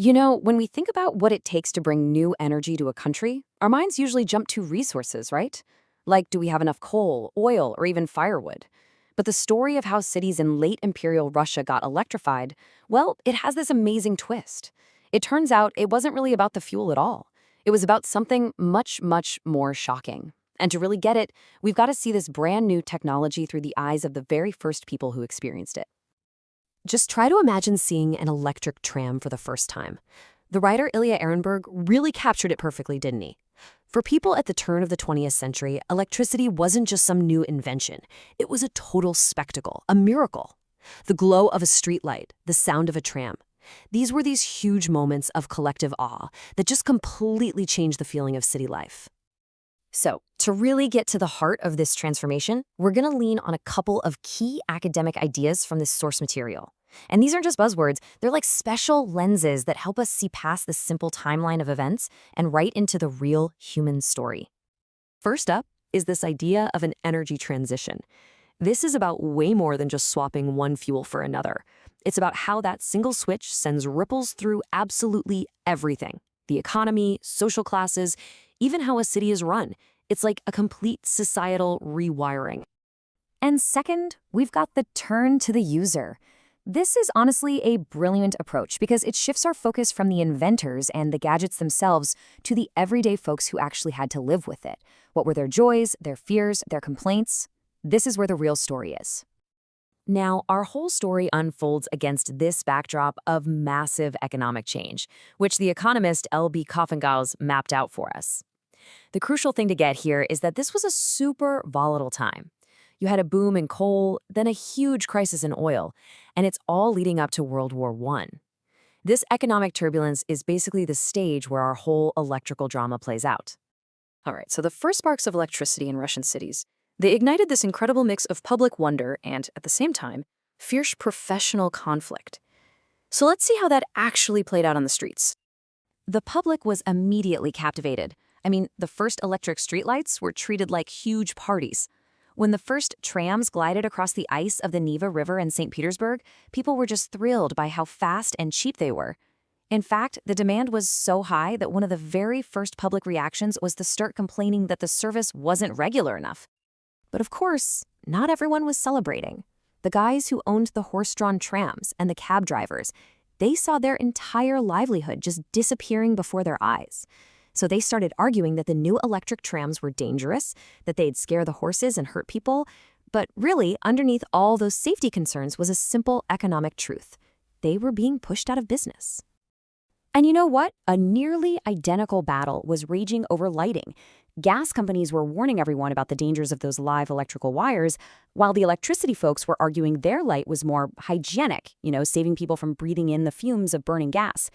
When we think about what it takes to bring new energy to a country, our minds usually jump to resources, right? Like, do we have enough coal, oil, or even firewood? But the story of how cities in late imperial Russia got electrified, well, it has this amazing twist. It turns out it wasn't really about the fuel at all. It was about something much, much more shocking. And to really get it, we've got to see this brand new technology through the eyes of the very first people who experienced it. Just try to imagine seeing an electric tram for the first time. The writer Ilya Ehrenberg really captured it perfectly, didn't he? For people at the turn of the 20th century, electricity wasn't just some new invention. It was a total spectacle, a miracle. The glow of a streetlight, the sound of a tram. These were these huge moments of collective awe that just completely changed the feeling of city life. So, to really get to the heart of this transformation, we're going to lean on a couple of key academic ideas from this source material. And these aren't just buzzwords, they're like special lenses that help us see past the simple timeline of events and right into the real human story. First up is this idea of an energy transition. This is about way more than just swapping one fuel for another. It's about how that single switch sends ripples through absolutely everything. The economy, social classes, even how a city is run. It's like a complete societal rewiring. And second, we've got the turn to the user. This is honestly a brilliant approach because it shifts our focus from the inventors and the gadgets themselves to the everyday folks who actually had to live with it. What were their joys, their fears, their complaints? This is where the real story is. Now, our whole story unfolds against this backdrop of massive economic change, which the economist L.B. Coffengaus mapped out for us. The crucial thing to get here is that this was a super volatile time. You had a boom in coal, then a huge crisis in oil, and it's all leading up to World War I. This economic turbulence is basically the stage where our whole electrical drama plays out. All right, so the first sparks of electricity in Russian cities, they ignited this incredible mix of public wonder and, at the same time, fierce professional conflict. So let's see how that actually played out on the streets. The public was immediately captivated. The first electric streetlights were treated like huge parties. When the first trams glided across the ice of the Neva River in St. Petersburg, people were just thrilled by how fast and cheap they were. In fact, the demand was so high that one of the very first public reactions was to start complaining that the service wasn't regular enough. But of course, not everyone was celebrating. The guys who owned the horse-drawn trams and the cab drivers, they saw their entire livelihood just disappearing before their eyes. So they started arguing that the new electric trams were dangerous, that they'd scare the horses and hurt people. But really, underneath all those safety concerns was a simple economic truth. They were being pushed out of business. And you know what? A nearly identical battle was raging over lighting. Gas companies were warning everyone about the dangers of those live electrical wires, while the electricity folks were arguing their light was more hygienic, saving people from breathing in the fumes of burning gas.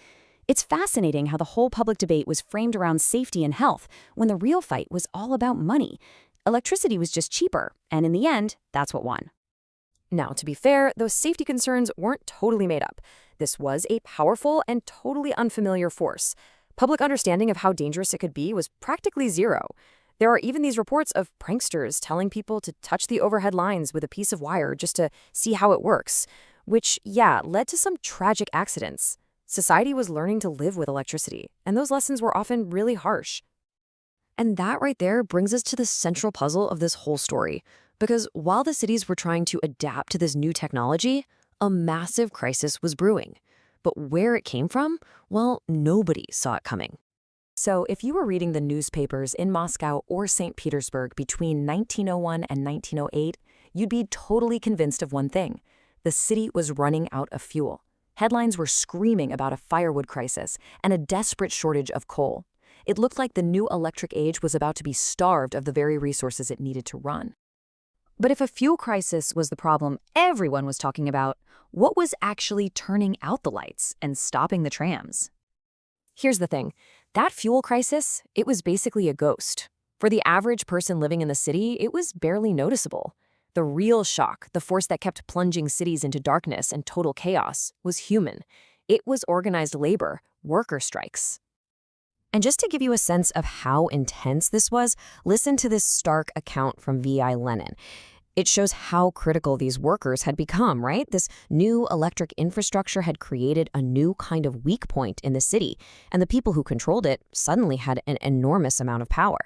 It's fascinating how the whole public debate was framed around safety and health when the real fight was all about money. Electricity was just cheaper, and in the end, that's what won. Now, to be fair, those safety concerns weren't totally made up. This was a powerful and totally unfamiliar force. Public understanding of how dangerous it could be was practically zero. There are even these reports of pranksters telling people to touch the overhead lines with a piece of wire just to see how it works, which, led to some tragic accidents. Society was learning to live with electricity, and those lessons were often really harsh. And that right there brings us to the central puzzle of this whole story, because while the cities were trying to adapt to this new technology, a massive crisis was brewing. But where it came from, well, nobody saw it coming. So if you were reading the newspapers in Moscow or St. Petersburg between 1901 and 1908, you'd be totally convinced of one thing. The city was running out of fuel. Headlines were screaming about a firewood crisis and a desperate shortage of coal. It looked like the new electric age was about to be starved of the very resources it needed to run. But if a fuel crisis was the problem everyone was talking about, what was actually turning out the lights and stopping the trams? Here's the thing. That fuel crisis, it was basically a ghost. For the average person living in the city, it was barely noticeable. The real shock, the force that kept plunging cities into darkness and total chaos, was human. It was organized labor, worker strikes. And just to give you a sense of how intense this was, listen to this stark account from V.I. Lenin. It shows how critical these workers had become, right? This new electric infrastructure had created a new kind of weak point in the city, and the people who controlled it suddenly had an enormous amount of power.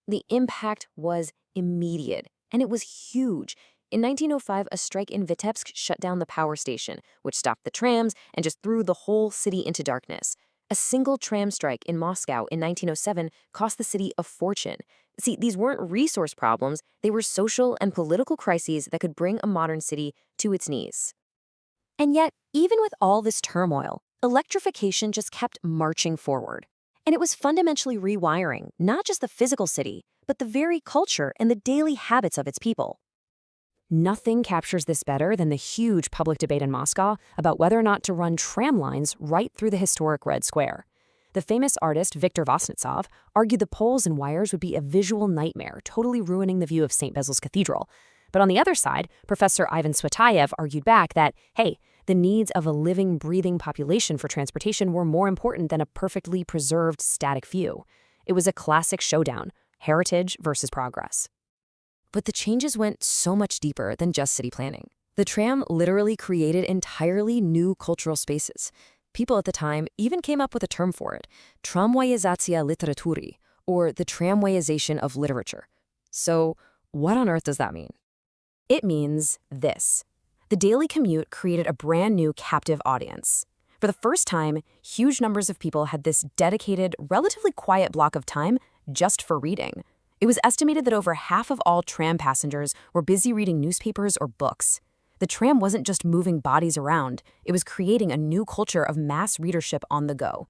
The impact was immediate, and it was huge. In 1905, a strike in Vitebsk shut down the power station, which stopped the trams and just threw the whole city into darkness. A single tram strike in Moscow in 1907 cost the city a fortune. See, these weren't resource problems, they were social and political crises that could bring a modern city to its knees. And yet, even with all this turmoil, electrification just kept marching forward. And it was fundamentally rewiring not just the physical city, but the very culture and the daily habits of its people. Nothing captures this better than the huge public debate in Moscow about whether or not to run tram lines right through the historic Red Square. The famous artist Viktor Vosnitsov argued the poles and wires would be a visual nightmare, totally ruining the view of St. Basil's Cathedral. But on the other side, Professor Ivan Svetayev argued back that, hey, the needs of a living, breathing population for transportation were more important than a perfectly preserved static view. It was a classic showdown, heritage versus progress. But the changes went so much deeper than just city planning. The tram literally created entirely new cultural spaces. People at the time even came up with a term for it, tramvayizatiya literatury, or the tramway-ization of literature. So what on earth does that mean? It means this. The daily commute created a brand new captive audience. For the first time, huge numbers of people had this dedicated, relatively quiet block of time just for reading. It was estimated that over half of all tram passengers were busy reading newspapers or books. The tram wasn't just moving bodies around, it was creating a new culture of mass readership on the go.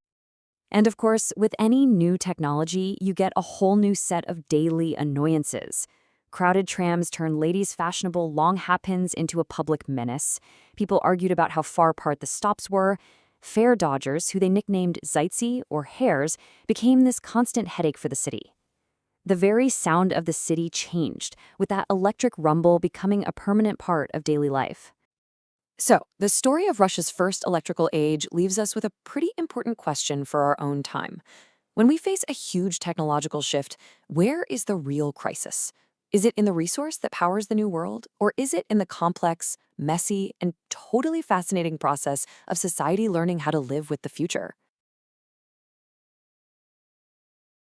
And of course, with any new technology, you get a whole new set of daily annoyances. Crowded trams turned ladies' fashionable long hat-pins into a public menace. People argued about how far apart the stops were. Fare dodgers, who they nicknamed zaitsy or hares, became this constant headache for the city. The very sound of the city changed, with that electric rumble becoming a permanent part of daily life. So, the story of Russia's first electrical age leaves us with a pretty important question for our own time. When we face a huge technological shift, where is the real crisis? Is it in the resource that powers the new world, or is it in the complex, messy, and totally fascinating process of society learning how to live with the future?